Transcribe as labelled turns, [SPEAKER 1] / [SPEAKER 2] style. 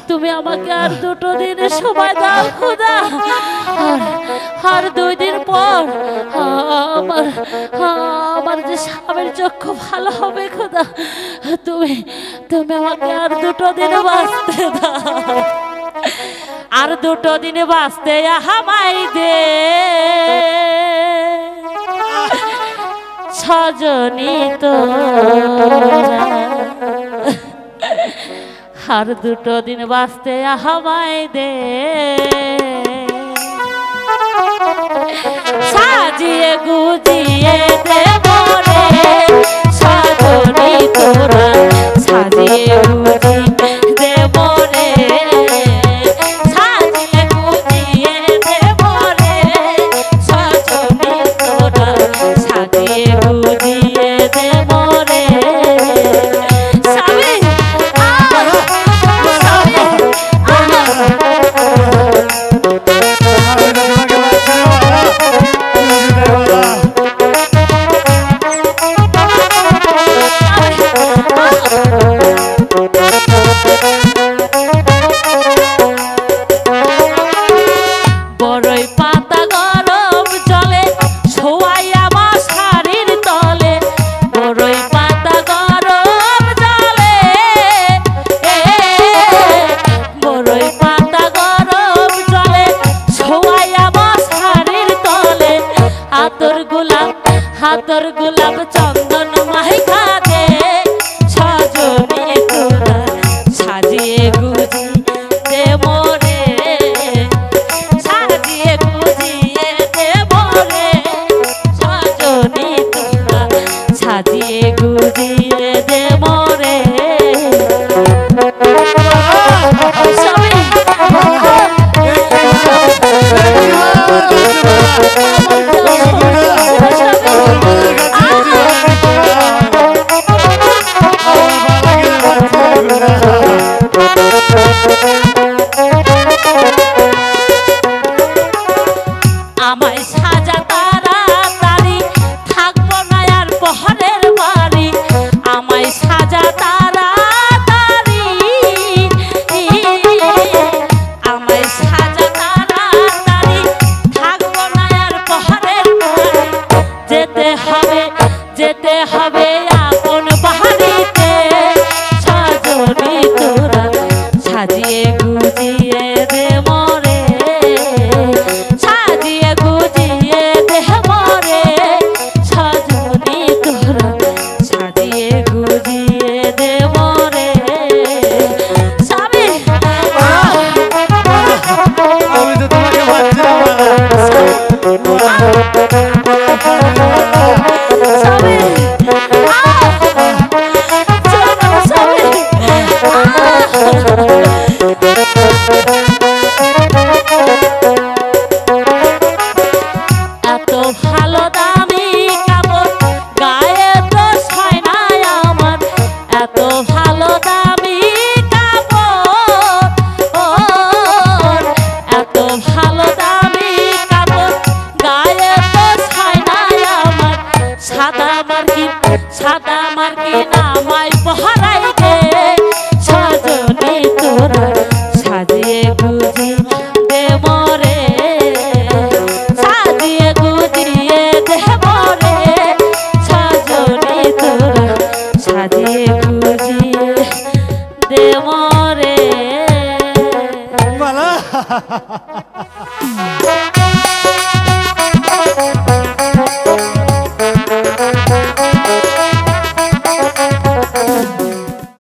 [SPEAKER 1] তুমি আমাকে আর দুটো দিন সময় দাও খোদা। আর 2 দিন পর আমার যে স্বামীর চক্ষু ভালো হবে খোদা। তুমি আমাকে আর দুটো দিন বাঁচতে দাও, আর দুটো দিনে বাঁচতে হামাই দে সজনী তো, আর দুটো দিন বাঁচতে হামাই দে সাজিয়ে গুজিয়ে দে মোরে সজনী তোরা, সাজিয়ে গুজিয়ে দে মোরে সাজিয়ে গুজিয়ে দে মোরে সজনী তোরা, সাজিয়ে গুজিয়ে দে মোরে স্বামী। বড়ই পাতা গরম জলে শোয়াইয়া মশারির তলে, বড়ই পাতা গরম জলে, বড়ই পাতা গরম জলে শোয়াইয়া মশারির তলে, হাতর গোলাপ চন্দন মাইখা দে সজনী তোরা, সাজিয়ে গুজি দে মোরে সাজিয়ে গুজিয়ে দে মোরে সজনী তোরা, সাজিয়ে গুজিয়ে দে মোরে স্বামী। আমায় সাজা তাড়াতাড়ি থাকবো না আর পহরের বাড়ি, আমায় সাজা তাড়াতাড়ি, আমায় সাজা তাড়াতাড়ি থাকবো না আর পহরের বাড়ি, যেতে হবে আপন বাড়িতে সজনী তোরা, সাজিয়ে গুজিয়ে দে মোরে সাজিয়ে গুজিয়ে দে মোরে সজনী তোরা, সাজিয়ে গুজিয়ে দে মোরে স্বামী।
[SPEAKER 2] আমি তো তোমাকে বাঁচতে
[SPEAKER 1] এত ভালো দামি কাপড় গায়ে তো ছয় না আমার, এত ভালো দামি কাপড়, এত ভালো দামি কাপড় গায়ে তো ছয় না আমার, সাদা মার্কিন আমায় পহরাই দে সজনী তোরা, সাজিয়ে গুজিয়ে দে মোরে সাজিয়ে গুজিয়ে দে মোরে সজনী তোরা, সাজিয়ে গুজিয়ে দে মোরে।